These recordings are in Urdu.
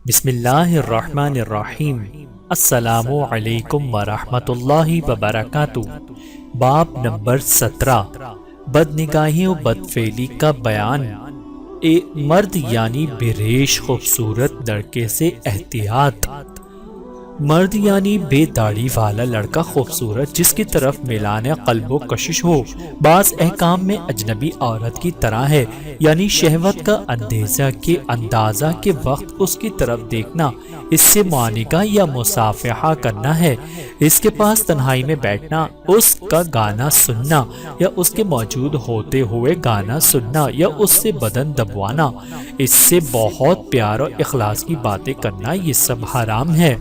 بسم اللہ الرحمن الرحیم۔ السلام علیکم ورحمۃ اللہ وبرکاتہ۔ باب نمبر 17، بد نگاہی و بدفعلی کا بیان۔ مرد یعنی بریش خوبصورت لڑکے سے احتیاط۔ مرد یعنی بے داڑھی والا لڑکا خوبصورت جس کی طرف میلان قلب و کشش ہو، بعض احکام میں اجنبی عورت کی طرح ہے، یعنی شہوت کا اندازہ کے وقت اس کی طرف دیکھنا، اس سے معانقہ یا مصافحہ کرنا ہے، اس کے پاس تنہائی میں بیٹھنا، اس کا گانا سننا یا اس کے موجود ہوتے ہوئے گانا سننا یا اس سے بدن دبوانا، اس سے بہت پیار اور اخلاص کی باتیں کرنا، یہ سب حرام ہے۔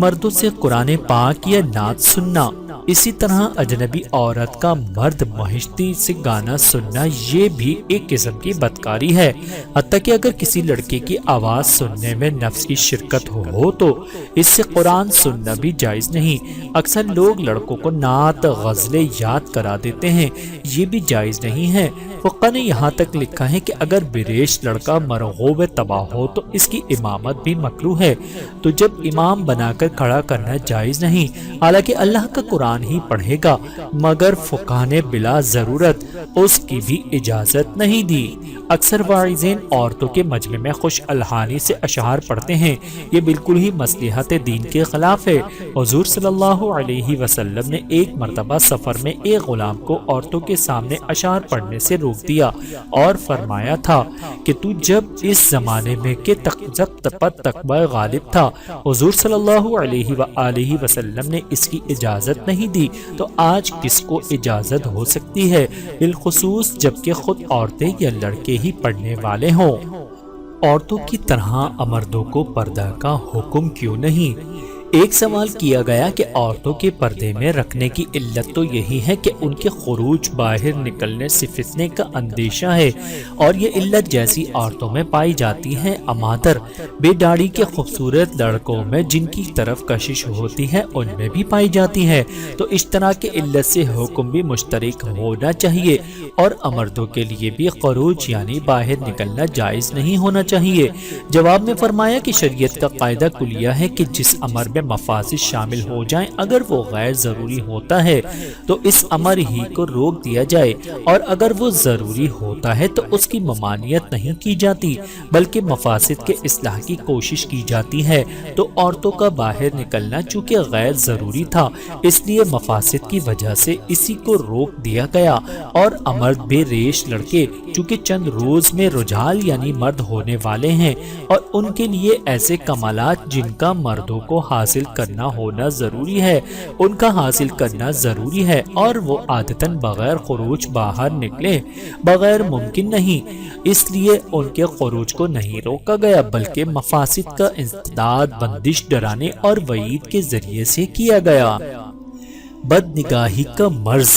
مردوں سے قرآن پاک یا نعت سننا، اسی طرح اجنبی عورت کا مرد مہشتی سے گانا سننا، یہ بھی ایک قسم کی بدکاری ہے۔ حتیٰ کہ اگر کسی لڑکے کی آواز سننے میں نفس کی شرکت ہو تو اس سے قرآن سننا بھی جائز نہیں۔ اکثر لوگ لڑکوں کو نعت غزلیں یاد کرا دیتے ہیں، یہ بھی جائز نہیں ہے۔ فقہ نے یہاں تک لکھا ہے کہ اگر بریش لڑکا مرغوب تباہ ہو تو اس کی امامت بھی مکروہ ہے، تو جب امام بنا کر کھڑا کرنا جائز نہیں، حالانکہ اللہ کا قرآن ہی پڑھے گا، مگر فقہ نے بلا ضرورت اس کی بھی اجازت نہیں دی۔ اکثر واعظین عورتوں کے مجمع میں خوش الحانی سے اشعار پڑھتے ہیں، یہ بالکل ہی مصلحت دین کے خلاف ہے۔ حضور صلی اللہ علیہ وسلم نے ایک مرتبہ سفر میں ایک غلام کو عورتوں کے سامنے اشعار پڑھنے سے روک دیا اور فرمایا تھا کہ تو جب اس زمانے میں کہ تقوی غالب تھا، حضور صلی اللہ علیہ وآلہ وسلم نے اس کی اجازت نہیں دی، تو آج کس کو اجازت ہو سکتی ہے، بالخصوص جبکہ خود عورتیں یا لڑکے ہی پڑھنے والے ہوں۔ عورتوں کی طرح مردوں کو پردہ کا حکم کیوں نہیں؟ ایک سوال کیا گیا کہ عورتوں کے پردے میں رکھنے کی علت تو یہی ہے کہ ان کے خروج باہر نکلنے سے فتنے کا اندیشہ ہے، اور یہ علت جیسی عورتوں میں پائی جاتی ہے اماتر بے داڑھی کے خوبصورت لڑکوں میں جن کی طرف کشش ہوتی ہے ان میں بھی پائی جاتی ہے، تو اشتراک علت سے حکم بھی مشترک ہونا چاہیے، اور مردوں کے لیے بھی خروج یعنی باہر نکلنا جائز نہیں ہونا چاہیے۔ جواب میں فرمایا کہ شریعت کا قاعدہ کلیہ ہے کہ جس امر میں مفاسد شامل ہو جائیں اگر وہ غیر ضروری ہوتا ہے تو اس امر ہی کو روک دیا جائے، اور اگر وہ ضروری ہوتا ہے تو اس کی ممانعت نہیں کی جاتی بلکہ مفاسد کے اصلاح کی کوشش کی جاتی ہے۔ تو عورتوں کا باہر نکلنا چونکہ غیر ضروری تھا، اس لیے مفاسد کی وجہ سے اسی کو روک دیا گیا، اور مرد بے ریش لڑکے چونکہ چند روز میں رجال یعنی مرد ہونے والے ہیں، اور ان کے لیے ایسے کمالات جن کا مردوں کو حاصل کرنا ہونا ضروری ہے ان کا حاصل کرنا ضروری ہے، اور وہ عادتاً بغیر خروج باہر نکلے بغیر ممکن نہیں، اس لیے ان کے خروج کو نہیں روکا گیا بلکہ مفاسد کا انسداد بندش ڈرانے اور وعید کے ذریعے سے کیا گیا۔ بد نگاہی کا مرض۔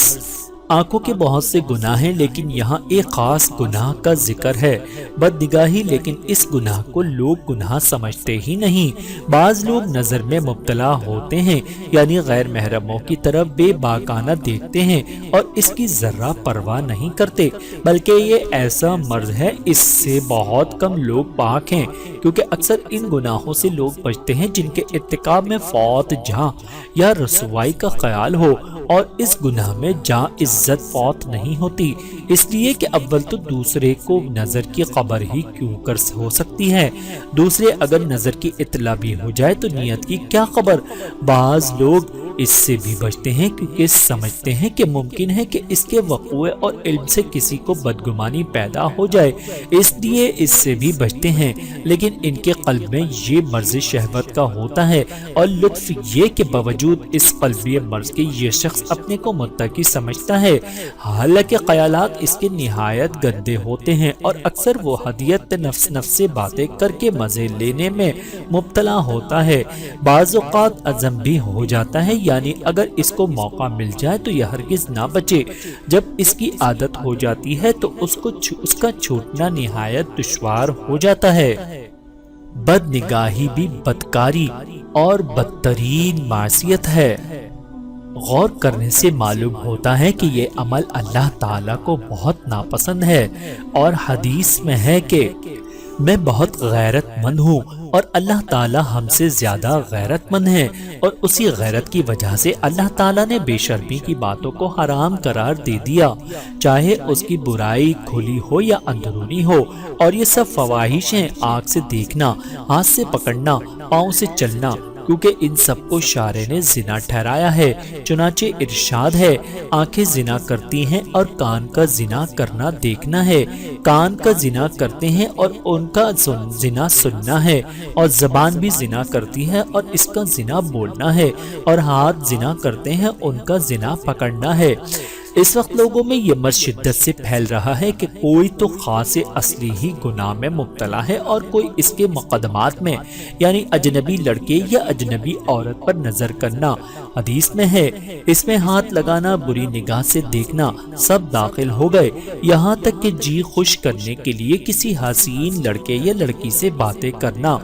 آنکھوں کے بہت سے گناہ ہیں لیکن یہاں ایک خاص گناہ کا ذکر ہے، بد نگاہی، لیکن اس گناہ کو لوگ گناہ سمجھتے ہی نہیں۔ بعض لوگ نظر میں مبتلا ہوتے ہیں، یعنی غیر محرموں کی طرف بے باکانہ دیکھتے ہیں اور اس کی ذرہ پرواہ نہیں کرتے، بلکہ یہ ایسا مرض ہے اس سے بہت کم لوگ پاک ہیں، کیونکہ اکثر ان گناہوں سے لوگ بچتے ہیں جن کے ارتکاب میں فوت جاں یا رسوائی کا خیال ہو، اور اس گناہ میں جاں عزت فوت نہیں ہوتی، اس لیے کہ اول تو دوسرے کو نظر کی خبر ہی کیوں کر ہو سکتی ہے، دوسرے اگر نظر کی اطلاع بھی ہو جائے تو نیت کی کیا خبر۔ بعض لوگ اس سے بھی بچتے ہیں کیونکہ سمجھتے ہیں کہ ممکن ہے کہ اس کے وقوع اور علم سے کسی کو بدگمانی پیدا ہو جائے، اس لیے اس سے بھی بچتے ہیں، لیکن ان کے قلب میں یہ مرض شہوت کا ہوتا ہے، اور لطف یہ کہ باوجود اس قلبی مرض کے یہ شخص اپنے کو متقی سمجھتا ہے، حالانکہ خیالات اس کے نہایت گندے ہوتے ہیں، اور اکثر وہ حدیت نفس سے باتیں کر کے مزے لینے میں مبتلا ہوتا ہے۔ بعض اوقات عزم بھی ہو جاتا ہے، یعنی اگر اس کو موقع مل جائے تو یہ ہرگز نہ بچے، جب اس کی عادت ہو جاتی ہے تو اس کا چھوٹنا نہایت دشوار ہو جاتا ہے۔ بد نگاہی بھی بدکاری اور بدترین معصیت ہے۔ غور کرنے سے معلوم ہوتا ہے کہ یہ عمل اللہ تعالیٰ کو بہت ناپسند ہے، اور حدیث میں ہے کہ میں بہت غیرت مند ہوں اور اللہ تعالی ہم سے زیادہ غیرت مند ہے، اور اسی غیرت کی وجہ سے اللہ تعالی نے بے شرمی کی باتوں کو حرام قرار دے دیا، چاہے اس کی برائی کھلی ہو یا اندرونی ہو، اور یہ سب فواہش ہیں: آنکھ سے دیکھنا، ہاتھ سے پکڑنا، پاؤں سے چلنا، کیونکہ ان سب کو شارع نے زنا ٹھہرایا ہے۔ چنانچہ ارشاد ہے: آنکھیں زنا کرتی ہیں اور کان کا زنا کرنا دیکھنا ہے، کان کا زنا کرتے ہیں اور ان کا زنا سننا ہے، اور زبان بھی زنا کرتی ہے اور اس کا زنا بولنا ہے، اور ہاتھ زنا کرتے ہیں ان کا زنا پکڑنا ہے۔ اس وقت لوگوں میں یہ مرض شدت سے پھیل رہا ہے کہ کوئی تو خاص اصلی ہی گناہ میں مبتلا ہے اور کوئی اس کے مقدمات میں، یعنی اجنبی لڑکے یا اجنبی عورت پر نظر کرنا حدیث میں ہے، اس میں ہاتھ لگانا، بری نگاہ سے دیکھنا، سب داخل ہو گئے، یہاں تک کہ جی خوش کرنے کے لیے کسی حسین لڑکے یا لڑکی سے باتیں کرنا،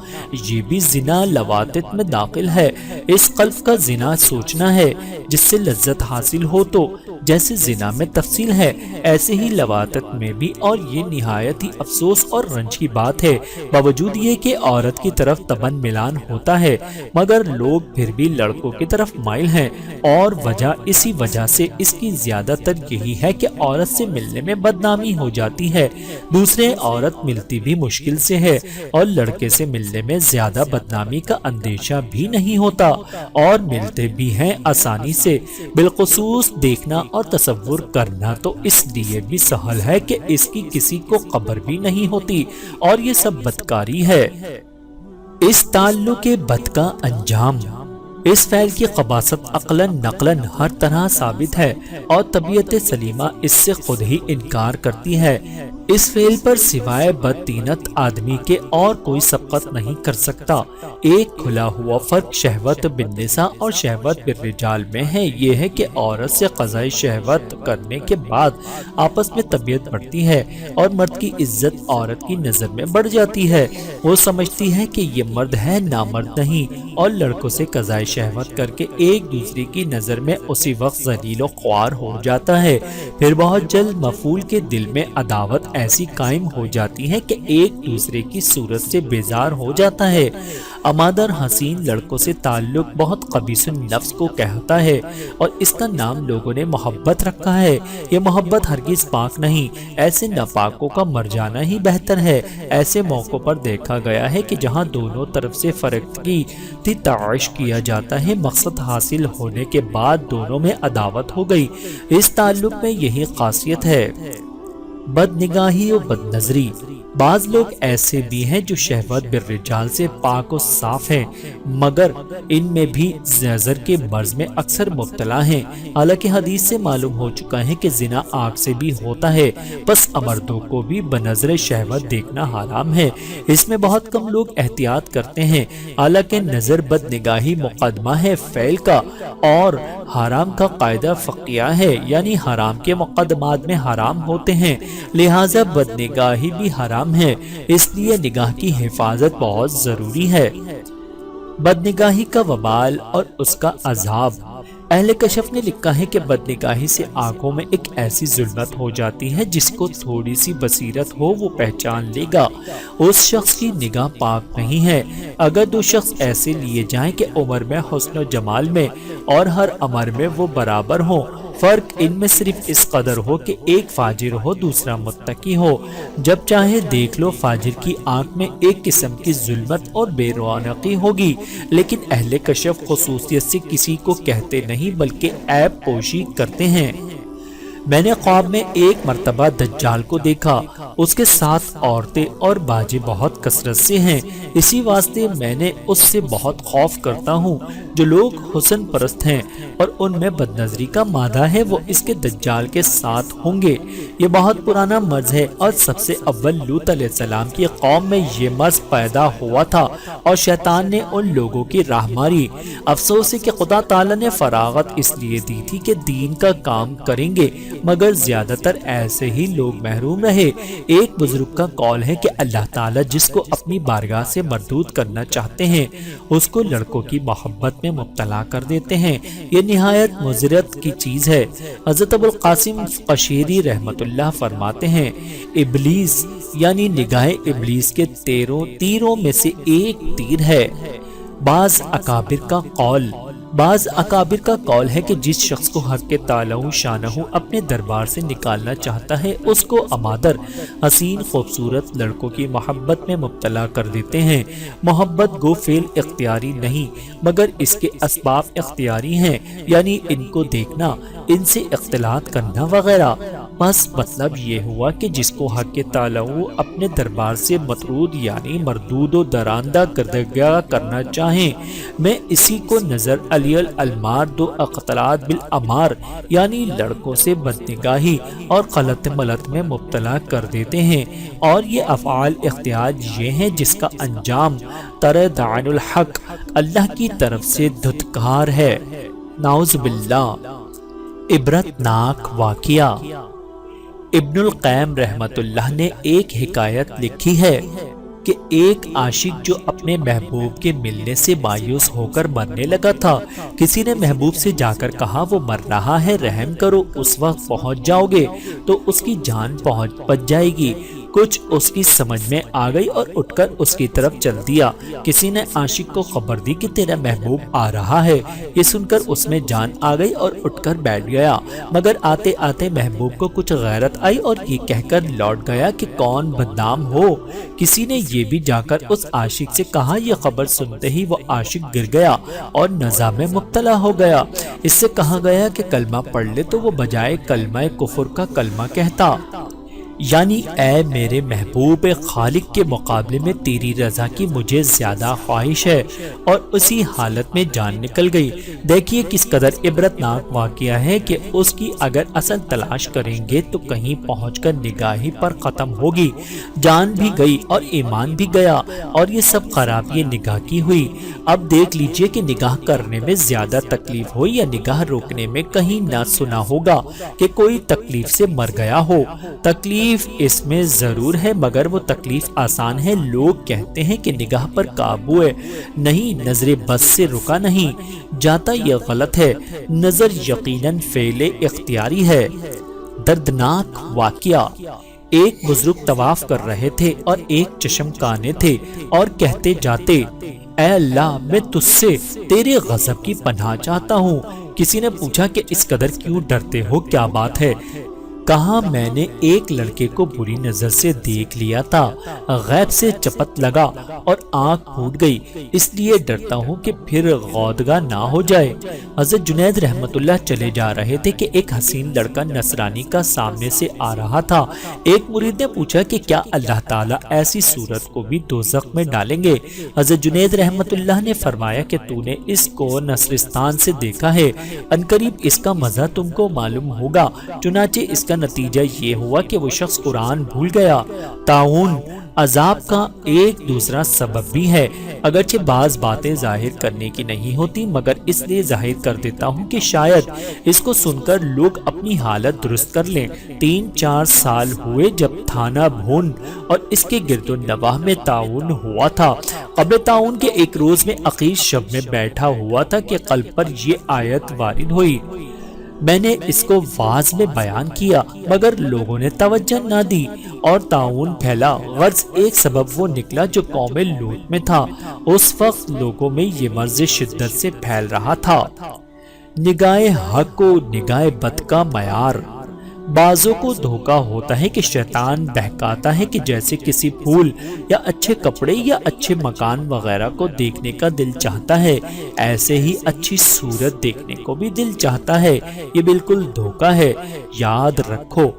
یہ بھی زنا لواطت میں داخل ہے۔ اس قلب کا زنا سوچنا ہے جس سے لذت حاصل ہو، تو جیسے زنا میں تفصیل ہے ایسے ہی لواطت میں بھی، اور یہ نہایت ہی افسوس اور رنج کی بات ہے، باوجود یہ کہ عورت کی طرف تبن ملان ہوتا ہے مگر لوگ پھر بھی لڑکوں کی طرف مائل ہیں، اور وجہ اسی وجہ سے اس کی زیادہ تر یہی ہے کہ عورت سے ملنے میں بدنامی ہو جاتی ہے، دوسرے عورت ملتی بھی مشکل سے ہے، اور لڑکے سے ملنے میں زیادہ بدنامی کا اندیشہ بھی نہیں ہوتا، اور ملتے بھی ہیں آسانی سے، بالخصوص دیکھنا اور تصور کرنا تو اس لیے بھی سہل ہے کہ اس کی کسی کو خبر بھی نہیں ہوتی، اور یہ سب بدکاری ہے۔ اس تعلق کے بد کا انجام، اس فعل کی خباثت عقلاً نقلاً ہر طرح ثابت ہے، اور طبیعت سلیمہ اس سے خود ہی انکار کرتی ہے۔ اس فعل پر سوائے بدطینت آدمی کے اور کوئی سبقت نہیں کر سکتا۔ ایک کھلا ہوا فرق شہوت بالنساء اور شہوت بالرجال میں ہے، یہ ہے کہ عورت سے قضاء شہوت کرنے کے بعد آپس میں طبیعت بڑھتی ہے، اور مرد کی عزت عورت کی نظر میں بڑھ جاتی ہے، وہ سمجھتی ہے کہ یہ مرد ہے، نامرد نہیں، اور لڑکوں سے قضاء شہوت کر کے ایک دوسرے کی نظر میں اسی وقت ذلیل و خوار ہو جاتا ہے۔ پھر بہت جلد مفعول کے دل میں عداوت ایسی قائم ہو جاتی ہے کہ ایک دوسرے کی صورت سے بیزار ہو جاتا ہے۔ امادر حسین لڑکوں سے تعلق بہت خبیث النفس کو کہتا ہے، اور اس کا نام لوگوں نے محبت رکھا ہے۔ یہ محبت ہرگز پاک نہیں، ایسے ناپاکوں کا مر جانا ہی بہتر ہے۔ ایسے موقعوں پر دیکھا گیا ہے کہ جہاں دونوں طرف سے فرقتی تعاش کیا جاتا ہے، مقصد حاصل ہونے کے بعد دونوں میں عداوت ہو گئی۔ اس تعلق میں یہی خاصیت ہے۔ بد نگاہی و بد نظری، بعض لوگ ایسے بھی ہیں جو شہوت بالرجال سے پاک و صاف ہیں، مگر ان میں بھی نظر کے مرض میں اکثر مبتلا ہیں، حالانکہ حدیث سے معلوم ہو چکا ہے کہ زنا آنکھ سے بھی ہوتا ہے، پس مردوں کو بھی بنظر شہوت دیکھنا حرام ہے۔ اس میں بہت کم لوگ احتیاط کرتے ہیں، حالانکہ نظر بد نگاہی مقدمہ ہے فعل کا، اور حرام کا قاعدہ فقیہ ہے، یعنی حرام کے مقدمات میں حرام ہوتے ہیں، لہٰذا بد نگاہی بھی حرام ہے، اس لیے نگاہ کی حفاظت بہت ضروری ہے۔ بد نگاہی کا وبال اور اس کا عذاب، اہل کشف نے لکھا ہے کہ بد نگاہی سے آنکھوں میں ایک ایسی ظلمت ہو جاتی ہے جس کو تھوڑی سی بصیرت ہو وہ پہچان لے گا، اس شخص کی نگاہ پاک نہیں ہے۔ اگر دو شخص ایسے لیے جائیں کہ عمر میں، حسن و جمال میں اور ہر امر میں وہ برابر ہوں، فرق ان میں صرف اس قدر ہو کہ ایک فاجر ہو دوسرا متقی ہو، جب چاہے دیکھ لو فاجر کی آنکھ میں ایک قسم کی ظلمت اور بے رونقی ہوگی، لیکن اہل کشف خصوصیت سے کسی کو کہتے نہیں بلکہ عیب پوشی کرتے ہیں۔ میں نے خواب میں ایک مرتبہ دجال کو دیکھا، اس کے ساتھ عورتیں اور باجے بہت کثرت سے ہیں، اسی واسطے میں نے اس سے بہت خوف کرتا ہوں۔ جو لوگ حسن پرست ہیں اور ان میں بد نظری کا مادہ ہے وہ اس کے دجال کے ساتھ ہوں گے۔ یہ بہت پرانا مرض ہے، اور سب سے اول لوط علیہ السلام کی قوم میں یہ مرض پیدا ہوا تھا، اور شیطان نے ان لوگوں کی راہ ماری۔ افسوس ہے کہ خدا تعالی نے فراغت اس لیے دی تھی کہ دین کا کام کریں گے، مگر زیادہ تر ایسے ہی لوگ محروم رہے۔ ایک بزرگ کا قول ہے کہ اللہ تعالیٰ جس کو اپنی بارگاہ سے مردود کرنا چاہتے ہیں اس کو لڑکوں کی محبت میں مبتلا کر دیتے ہیں۔ یہ نہایت مضرت کی چیز ہے۔ حضرت ابو القاسم قشیری رحمت اللہ فرماتے ہیں ابلیس یعنی نگاہ ابلیس کے تیروں میں سے ایک تیر ہے۔ بعض اکابر کا قول ہے کہ جس شخص کو حق تعالی شانہ اپنے دربار سے نکالنا چاہتا ہے اس کو امادر حسین خوبصورت لڑکوں کی محبت میں مبتلا کر دیتے ہیں۔ محبت گو فعل اختیاری نہیں مگر اس کے اسباب اختیاری ہیں، یعنی ان کو دیکھنا، ان سے اختلاط کرنا وغیرہ۔ بس مطلب یہ ہوا کہ جس کو حق تعالی اپنے دربار سے مطرود یعنی مردود و درآمدہ کرنا چاہیں، میں اسی کو نظر علی المار دو اختلاط بالامار یعنی لڑکوں سے بدنگاہی اور غلط ملت میں مبتلا کر دیتے ہیں، اور یہ افعال احتیاج یہ ہیں جس کا انجام ترد عن الحق اللہ کی طرف سے دھتکار ہے۔ نعوذ باللہ۔ عبرت ناک واقعہ۔ ابن القیم رحمت اللہ نے ایک حکایت لکھی ہے کہ ایک عاشق جو اپنے محبوب کے ملنے سے مایوس ہو کر مرنے لگا تھا، کسی نے محبوب سے جا کر کہا وہ مر رہا ہے، رحم کرو، اس وقت پہنچ جاؤ گے تو اس کی جان بچ جائے گی۔ کچھ اس کی سمجھ میں آ گئی اور اٹھ کر اس کی طرف چل دیا۔ کسی نے عاشق کو خبر دی کہ تیرا محبوب آ رہا ہے، یہ سن کر اس میں جان آ گئی اور اٹھ کر بیٹھ گیا، مگر آتے آتے محبوب کو کچھ غیرت آئی اور یہ کہہ کر لوٹ گیا کہ کون بدنام ہو۔ کسی نے یہ بھی جا کر اس عاشق سے کہا، یہ خبر سنتے ہی وہ عاشق گر گیا اور نزع میں مبتلا ہو گیا۔ اس سے کہا گیا کہ کلمہ پڑھ لے تو وہ بجائے کلمہ کفر کا کلمہ کہتا، یعنی اے میرے محبوب، خالق کے مقابلے میں تیری رضا کی مجھے زیادہ خواہش ہے، اور اسی حالت میں جان نکل گئی۔ دیکھیے کس قدر عبرت ناک واقعہ ہے کہ اس کی اگر اصل تلاش کریں گے تو کہیں پہنچ کر نگاہی پر ختم ہوگی، جان بھی گئی اور ایمان بھی گیا، اور یہ سب خرابی نگاہ کی ہوئی۔ اب دیکھ لیجئے کہ نگاہ کرنے میں زیادہ تکلیف ہوئی یا نگاہ روکنے میں؟ کہیں نہ سنا ہوگا کہ کوئی تکلیف سے مر گیا ہو۔ تکلیف اس میں ضرور ہے مگر وہ تکلیف آسان ہے۔ لوگ کہتے ہیں کہ نگاہ پر قابو ہے، نہیں، نظر بس سے رکا نہیں جاتا، یہ غلط ہے۔ نظر یقیناً فعل اختیاری ہے۔ دردناک واقعہ۔ ایک بزرگ طواف کر رہے تھے اور ایک چشم کانے تھے اور کہتے جاتے، اے اللہ، میں تجھ سے تیرے غضب کی پناہ چاہتا ہوں۔ کسی نے پوچھا کہ اس قدر کیوں ڈرتے ہو، کیا بات ہے؟ کہا، میں نے ایک لڑکے کو بری نظر سے دیکھ لیا تھا، غیب سے چپت لگا اور آنکھ پھوٹ گئی، اس لیے ڈرتا ہوں کہ پھر غودگا نہ ہو جائے۔ حضرت جنید رحمت اللہ چلے جا رہے تھے کہ ایک حسین لڑکا نصرانی کا سامنے سے آ رہا تھا۔ ایک مرید نے پوچھا کہ کیا اللہ تعالیٰ ایسی صورت کو بھی دوزخ میں ڈالیں گے؟ حضرت جنید رحمت اللہ نے فرمایا کہ تو نے اس کو نصرستان سے دیکھا ہے، عنقریب اس کا مزہ تم کو معلوم ہوگا۔ چنانچہ اس کا نتیجہ یہ ہوا کہ وہ شخص قرآن بھول گیا۔ طاعون عذاب کا ایک دوسرا سبب بھی ہے، اگرچہ بعض باتیں ظاہر کرنے کی نہیں ہوتی مگر اس لیے ظاہر کر دیتا ہوں کہ شاید اس کو سن کر لوگ اپنی حالت درست کر لیں۔ 3-4 سال ہوئے جب تھانہ بھون اور اس کے گرد و نواح میں طاعون ہوا تھا۔ قبل طاعون کے ایک روز میں عقیق شب میں بیٹھا ہوا تھا کہ قلب پر یہ آیت وارد ہوئی۔ میں نے اس کو واعظ میں بیان کیا مگر لوگوں نے توجہ نہ دی اور طاعون پھیلا۔ غرض ایک سبب وہ نکلا جو قوم لوط میں تھا، اس وقت لوگوں میں یہ مرض شدت سے پھیل رہا تھا۔ نگاہ حق و نگاہ بد کا معیار۔ بعضوں کو دھوکہ ہوتا ہے کہ شیطان بہکاتا ہے کہ جیسے کسی پھول یا اچھے کپڑے یا اچھے مکان وغیرہ کو دیکھنے کا دل چاہتا ہے، ایسے ہی اچھی صورت دیکھنے کو بھی دل چاہتا ہے۔ یہ بالکل دھوکہ ہے۔ یاد رکھو،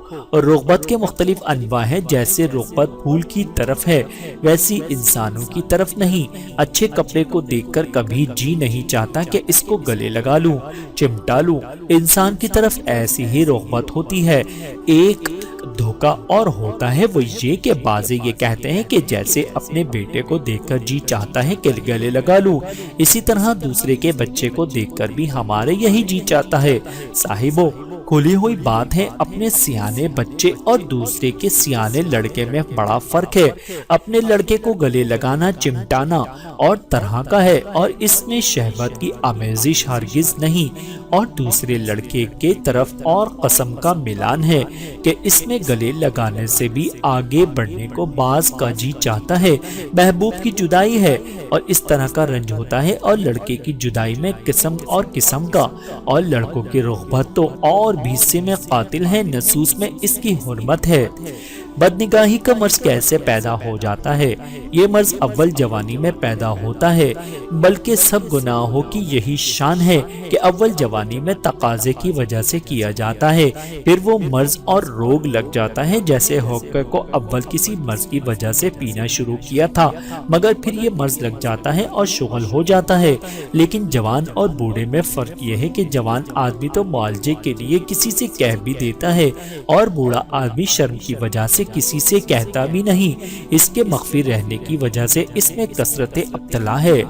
رغبت کے مختلف انواع ہیں۔ جیسے رغبت پھول کی طرف ہے ویسی انسانوں کی طرف نہیں۔ اچھے کپڑے کو دیکھ کر کبھی جی نہیں چاہتا کہ اس کو گلے لگا لوں، چمٹا لوں۔ انسان کی طرف ایسی ہی رغبت ہوتی ہے۔ ایک دھوکہ اور ہوتا ہے، وہ یہ کہ بعضے یہ کہتے ہیں کہ جیسے اپنے بیٹے کو دیکھ کر جی چاہتا ہے کہ گلے لگا لوں، اسی طرح دوسرے کے بچے کو دیکھ کر بھی ہمارے یہی جی چاہتا ہے۔ صاحبو، کھلی ہوئی بات ہے، اپنے سیانے بچے اور دوسرے کے سیانے لڑکے میں بڑا فرق ہے۔ اپنے لڑکے کو گلے لگانا چمٹانا اور طرح کا ہے اور اس میں شہوت کی آمیزش ہرگز نہیں، اور دوسرے لڑکے کے طرف اور قسم کا ملان ہے کہ اس میں گلے لگانے سے بھی آگے بڑھنے کو باز کا جی چاہتا ہے۔ محبوب کی جدائی ہے اور اس طرح کا رنج ہوتا ہے، اور لڑکے کی جدائی میں قسم اور قسم کا، اور لڑکوں کی رغبت تو اور بھی سے میں قاتل ہے، نصوص میں اس کی حرمت ہے۔ بدنگاہی کا مرض کیسے پیدا ہو جاتا ہے؟ یہ مرض اول جوانی میں پیدا ہوتا ہے، بلکہ سب گناہوں کی یہی شان ہے کہ اول جوانی میں تقاضے کی وجہ سے کیا جاتا ہے، پھر وہ مرض اور روگ لگ جاتا ہے، جیسے حقہ کو اول کسی مرض کی وجہ سے پینا شروع کیا تھا، مگر پھر یہ مرض لگ جاتا ہے اور شغل ہو جاتا ہے۔ لیکن جوان اور بوڑھے میں فرق یہ ہے کہ جوان آدمی تو معالجے کے لیے کسی سے کہہ بھی دیتا ہے، اور بوڑھا آدمی شرم کی وجہ سے کسی سے کہتا بھی نہیں، اس کے مخفی رہنے کی وجہ سے اس میں کثرت ابتلا ہے۔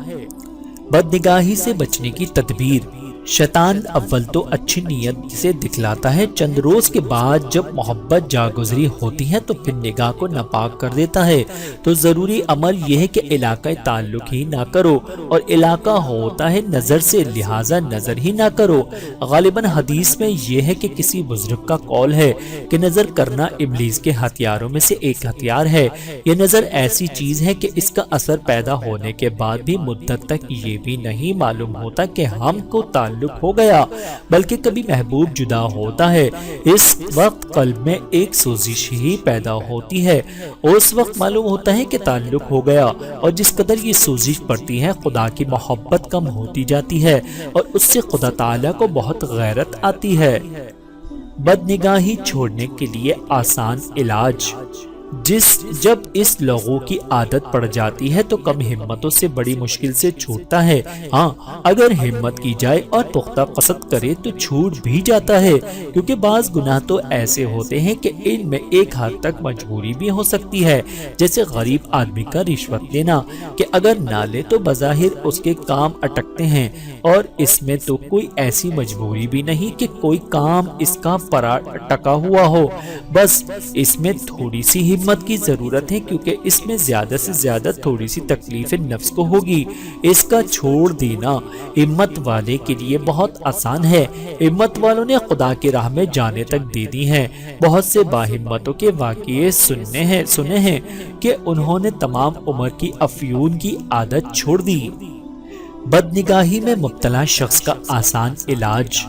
بدنگاہی سے بچنے کی تدبیر۔ شیطان اول تو اچھی نیت سے دکھلاتا ہے، چند روز کے بعد جب محبت جاگزری ہوتی ہے تو پھر نگاہ کو ناپاک کر دیتا ہے۔ تو ضروری عمل یہ ہے کہ علاقہ تعلق ہی نہ کرو، اور علاقہ ہوتا ہے نظر سے، لہٰذا نظر ہی نہ کرو۔ غالباً حدیث میں یہ ہے کہ کسی بزرگ کا قول ہے کہ نظر کرنا ابلیس کے ہتھیاروں میں سے ایک ہتھیار ہے۔ یہ نظر ایسی چیز ہے کہ اس کا اثر پیدا ہونے کے بعد بھی مدت تک یہ بھی نہیں معلوم ہوتا کہ ہم کو تعلق ہو گیا، بلکہ کبھی محبوب جدا ہوتا ہے۔ اس وقت قلب میں ایک سوزش ہی پیدا ہوتی ہے، اس وقت معلوم ہوتا ہے کہ تعلق ہو گیا، اور جس قدر یہ سوزش پڑتی ہے خدا کی محبت کم ہوتی جاتی ہے، اور اس سے خدا تعالیٰ کو بہت غیرت آتی ہے۔ بدنگاہی چھوڑنے کے لیے آسان علاج۔ جب اس لوگوں کی عادت پڑ جاتی ہے تو کم ہمتوں سے بڑی مشکل سے چھوٹتا ہے۔ ہاں، اگر ہمت کی جائے اور پختہ قصد کرے تو چھوٹ بھی جاتا ہے، کیونکہ بعض گناہ تو ایسے ہوتے ہیں کہ ان میں ایک حد تک مجبوری بھی ہو سکتی ہے، جیسے غریب آدمی کا رشوت لینا، کہ اگر نہ لے تو بظاہر اس کے کام اٹکتے ہیں، اور اس میں تو کوئی ایسی مجبوری بھی نہیں کہ کوئی کام اس کا پرا ٹکا ہوا ہو، بس اس میں تھوڑی سی ہمت کی ضرورت ہے، کیونکہ اس میں زیادہ سے زیادہ تھوڑی سی تکلیف نفس کو ہوگی۔ اس کا چھوڑ دینا ہمت والے کے لیے بہت آسان ہے۔ ہمت والوں نے خدا کی راہ میں جانے تک دے دی ہیں۔ بہت سے باہمتوں کے واقعے سنے ہیں کہ انہوں نے تمام عمر کی افیون کی عادت چھوڑ دی۔ بدنگاہی میں مبتلا شخص کا آسان علاج۔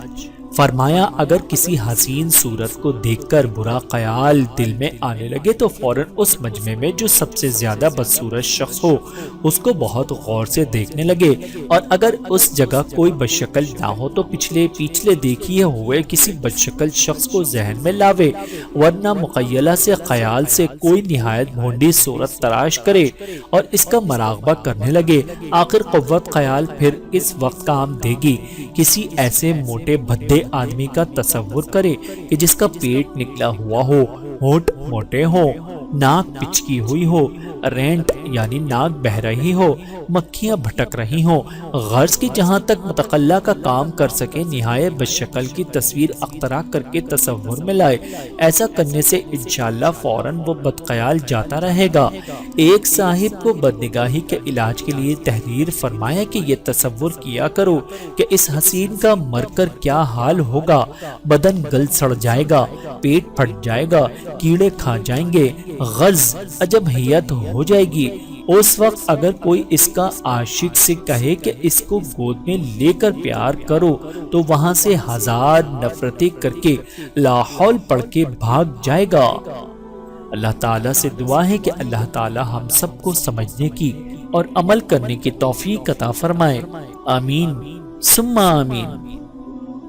فرمایا، اگر کسی حسین صورت کو دیکھ کر برا خیال دل میں آنے لگے تو فوراً اس مجمع میں جو سب سے زیادہ بدصورت شخص ہو اس کو بہت غور سے دیکھنے لگے، اور اگر اس جگہ کوئی بدشکل نہ ہو تو پیچھے دیکھیے ہوئے کسی بدشکل شخص کو ذہن میں لاوے، ورنہ مخیلہ سے خیال سے کوئی نہایت بھونڈی صورت تراش کرے اور اس کا مراقبہ کرنے لگے۔ آخر قوت خیال پھر اس وقت کام دے گی۔ کسی ایسے موٹے بھدے آدمی کا تصور کرے کہ جس کا پیٹ نکلا ہوا ہو، ہونٹ موٹے ہو، ناک پچکی ہوئی ہو، رینٹ یعنی ناک بہہ رہی ہو، مکھیاں بھٹک رہی ہوں، غرض کی جہاں تک متقلہ کا کام کر سکے نہایت بدشکل کی تصویر اختراع کر کے تصور میں لائے۔ ایسا کرنے سے انشاءاللہ فوراً وہ بدخیال جاتا رہے گا۔ ایک صاحب کو بدنگاہی کے علاج کے لیے تحریر فرمایا کہ یہ تصور کیا کرو کہ اس حسین کا مر کر کیا حال ہوگا، بدن گل سڑ جائے گا، پیٹ پھٹ جائے گا، کیڑے کھا جائیں گے، غرض عجب ہیت ہو جائے گی۔ اس وقت اگر کوئی اس کا عاشق سے کہے کہ اس کو گود میں لے کر پیار کرو تو وہاں سے ہزار نفرتیں کر کے لاحول پڑھ کے بھاگ جائے گا۔ اللہ تعالیٰ سے دعا ہے کہ اللہ تعالیٰ ہم سب کو سمجھنے کی اور عمل کرنے کی توفیق عطا فرمائے۔ آمین ثم آمین۔